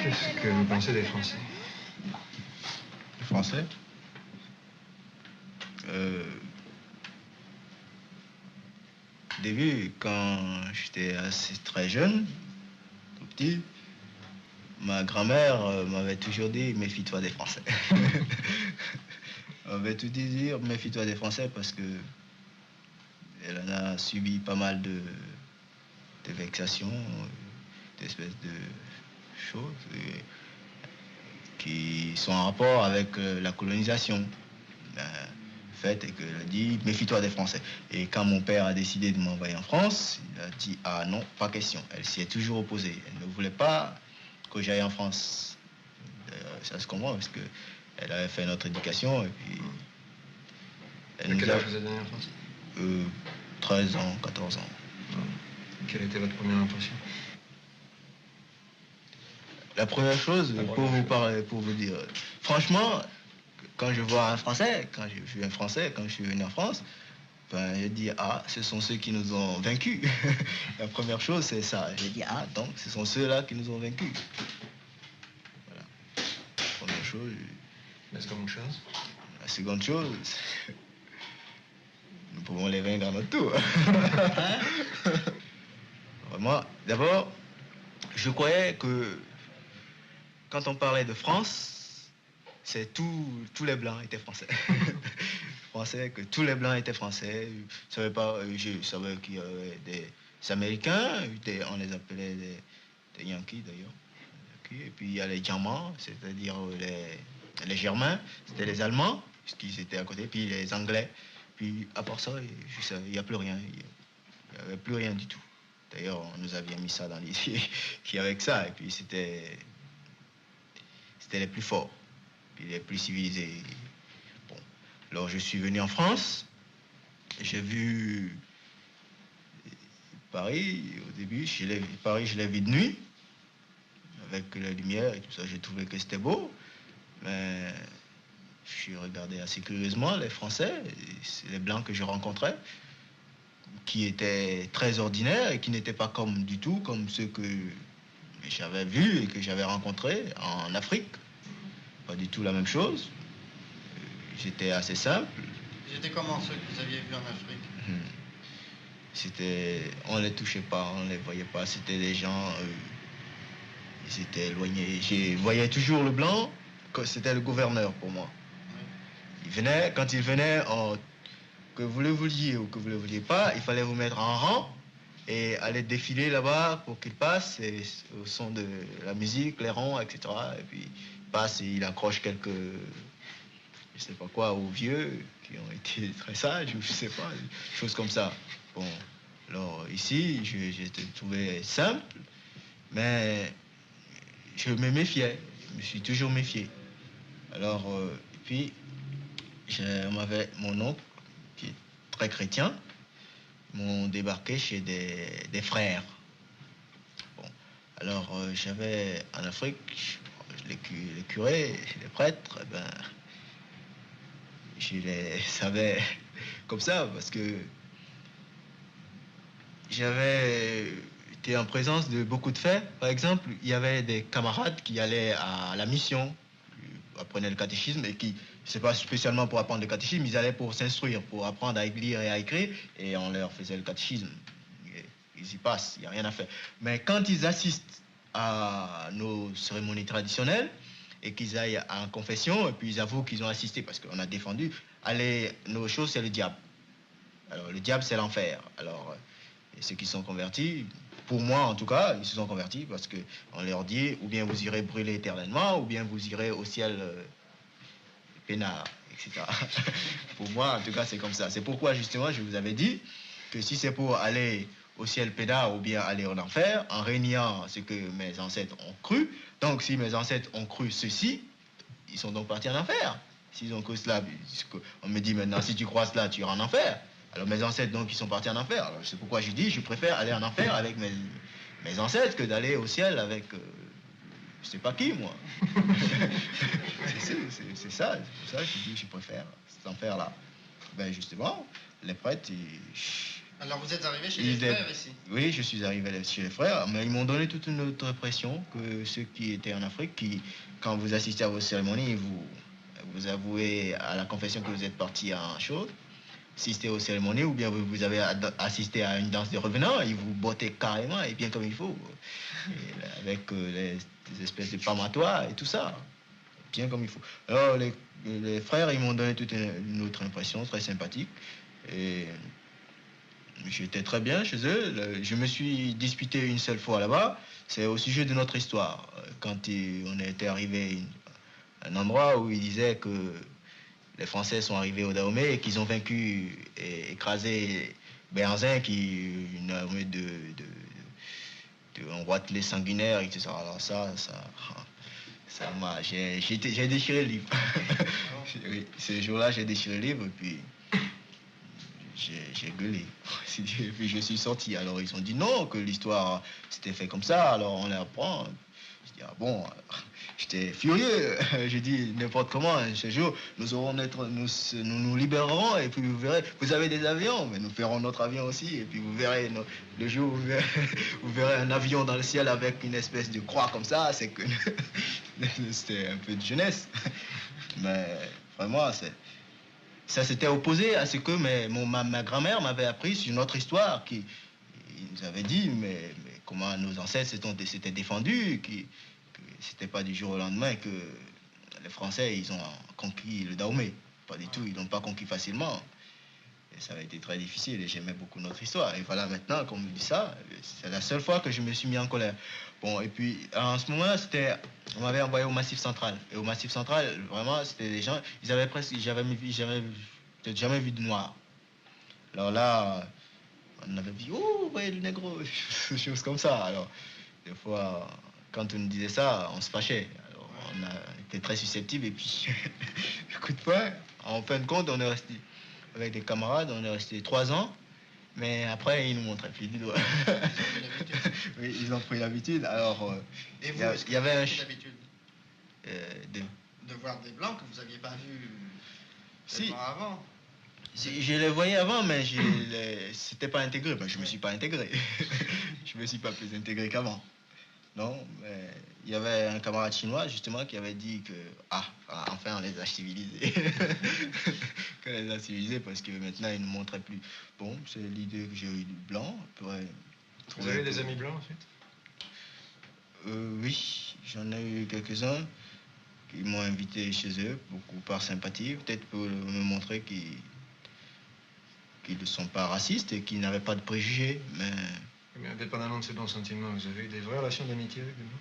Qu'est-ce que vous pensez des Français? Les Français Au début, quand j'étais assez très jeune, tout petit, ma grand-mère m'avait toujours dit méfie-toi des Français. Elle m'avait tout dit méfie-toi des Français parce que elle en a subi pas mal de vexations, d'espèces de choses qui sont en rapport avec la colonisation. Le fait est qu'elle a dit méfie-toi des Français. Et quand mon père a décidé de m'envoyer en France, il a dit ah non, pas question. Elle s'y est toujours opposée. Elle ne voulait pas que j'aille en France. Ça se comprend parce que elle avait fait notre éducation et puis. À quel âge vous êtes venu en France? 13 ans, 14 ans. Quelle était votre première impression? La première chose, pour vous dire, franchement, quand je vois un Français, quand j'ai vu un Français, quand je suis venu en France, ben, je dis, ah, ce sont ceux qui nous ont vaincus. La première chose, c'est ça. J'ai dit, ah, donc, ce sont ceux-là qui nous ont vaincus. Voilà. La première chose. La seconde chose? La seconde chose, nous pouvons les vaincre à notre tour. Moi, d'abord, je croyais que quand on parlait de France, c'est tous les Blancs étaient français. Je pensais que tous les Blancs étaient français. Je savais pas, je savais qu'il y avait des Américains, on les appelait des Yankees d'ailleurs. Et puis il y a les Diamants, c'est-à-dire les Germains, c'était les Allemands, qui étaient à côté, puis les Anglais. Puis à part ça, il n'y a plus rien. Il n'y avait plus rien du tout. D'ailleurs, on nous avait mis ça dans l'idée qu'avec ça, et puis c'était les plus forts, puis les plus civilisés. Bon. Alors je suis venu en France, j'ai vu Paris, au début, Paris je l'ai vu de nuit, avec la lumière et tout ça, j'ai trouvé que c'était beau, mais je suis regardé assez curieusement les Français, les Blancs que je rencontrais, qui étaient très ordinaires et qui n'étaient pas du tout comme ceux que j'avais vus et que j'avais rencontrés en Afrique. Pas du tout la même chose. J'étais assez simple. C'était comment ceux que vous aviez vus en Afrique? On les touchait pas, on les voyait pas. C'était des gens, ils étaient éloignés. Je voyais toujours le blanc, c'était le gouverneur pour moi. Quand il venait, que vous le vouliez ou que vous le vouliez pas, il fallait vous mettre en rang et aller défiler là-bas pour qu'il passe et, au son de la musique, les ronds, etc. Et puis il passe et il accroche quelques, je sais pas quoi, aux vieux qui ont été très sages, ou je sais pas, des choses comme ça. Bon, alors ici, j'ai trouvé simple, mais je me méfiais, je me suis toujours méfié. Alors, et puis, mon oncle, qui est très chrétien, m'ont débarqué chez des frères. Bon, alors j'avais en Afrique, les curés, les prêtres, ben, je les savais comme ça, parce que j'avais été en présence de beaucoup de faits. Par exemple, il y avait des camarades qui allaient à la mission, apprenaient le catéchisme et qui, c'est pas spécialement pour apprendre le catéchisme, ils allaient pour s'instruire, pour apprendre à lire et à écrire, et on leur faisait le catéchisme. Ils y passent, il n'y a rien à faire. Mais quand ils assistent à nos cérémonies traditionnelles et qu'ils aillent en confession, et puis ils avouent qu'ils ont assisté, parce qu'on a défendu, nos choses, c'est le diable. Alors, le diable, c'est l'enfer. Alors, et ceux qui sont convertis, pour moi en tout cas, ils se sont convertis parce qu'on leur dit ou bien vous irez brûler éternellement, ou bien vous irez au ciel peinard, etc. Pour moi, en tout cas, c'est comme ça. C'est pourquoi, justement, je vous avais dit que si c'est pour aller au ciel peinard ou bien aller en enfer, en régnant ce que mes ancêtres ont cru, donc si mes ancêtres ont cru ceci, ils sont donc partis en enfer. S'ils ont cru cela, on me dit maintenant, si tu crois cela, tu iras en enfer. Alors mes ancêtres, donc, ils sont partis en enfer. Alors, c'est pourquoi je dis, je préfère aller en enfer avec mes ancêtres que d'aller au ciel avec... je sais pas qui, moi. C'est ça, c'est pour ça que je dis, je préfère cet enfer-là. Ben justement, les prêtres, Alors vous êtes arrivé chez Ils les étaient- frères ici. Oui, je suis arrivé chez les frères, mais ils m'ont donné toute une autre pression que ceux qui étaient en Afrique, qui, quand vous assistez à vos cérémonies, vous avouez à la confession que vous êtes parti en chose, assisté aux cérémonies, ou bien vous avez assisté à une danse des revenants, ils vous bottaient carrément, et bien comme il faut, avec des espèces de pamatois et tout ça, bien comme il faut. Alors les frères, ils m'ont donné toute une autre impression, très sympathique, et j'étais très bien chez eux. Je me suis disputé une seule fois là-bas. C'est au sujet de notre histoire. Quand on était arrivé à un endroit où ils disaient que les Français sont arrivés au Dahomey et qu'ils ont vaincu et écrasé Béhanzin, une armée de Roitelet sanguinaire, etc. Alors j'ai déchiré le livre. Oui, ce jour-là, j'ai déchiré le livre et puis j'ai gueulé. Et puis je suis sorti. Alors ils ont dit non, que l'histoire s'était fait comme ça, alors on l'apprend. Je dis ah bon, j'étais furieux. J'ai dit n'importe comment, ce jour, nous libérerons et puis vous verrez, vous avez des avions, mais nous ferons notre avion aussi. Et puis vous verrez, le jour où vous verrez un avion dans le ciel avec une espèce de croix comme ça, c'est que c'était un peu de jeunesse. Mais vraiment, ça s'était opposé à ce que ma grand-mère m'avait appris sur notre histoire, qui nous avait dit, mais comment nos ancêtres s'étaient défendus, que c'était pas du jour au lendemain que les Français, ils ont conquis le Dahomey. Pas du tout, ils l'ont pas conquis facilement. Et ça a été très difficile et j'aimais beaucoup notre histoire. Et voilà, maintenant, comme on me dit ça, c'est la seule fois que je me suis mis en colère. Bon, et puis, en ce moment-là, on m'avait envoyé au Massif Central. Et au Massif Central, vraiment, c'était des gens, ils avaient presque, j'avais peut-être jamais vu de noir. Alors là, on avait dit, oh, vous voyez le négro, des choses comme ça. Alors, des fois, quand on nous disait ça, on se fâchait. Alors, on a été très susceptibles et puis, coup de poing, en fin de compte, on est resté avec des camarades, on est resté 3 ans. Mais après, ils nous montraient plus du doigt. Oui, ils ont pris l'habitude. Alors, Et vous, il y avait un l'habitude de voir des blancs que vous n'aviez pas vus Si. avant. Je les voyais avant, mais c'était pas intégré. Ben, je me suis pas intégré. Je me suis pas plus intégré qu'avant. Non, mais il y avait un camarade chinois justement qui avait dit que enfin on les a civilisés. Qu'on les a civilisés parce que maintenant ils ne montraient plus. Bon, c'est l'idée que j'ai eue du blanc. Vous avez des amis blancs en fait? Oui, j'en ai eu quelques-uns qui m'ont invité chez eux, beaucoup par sympathie, peut-être pour me montrer qu'ils ne sont pas racistes et qu'ils n'avaient pas de préjugés, mais Mais indépendamment de ces bons sentiments, vous avez eu des vraies relations d'amitié avec des blancs?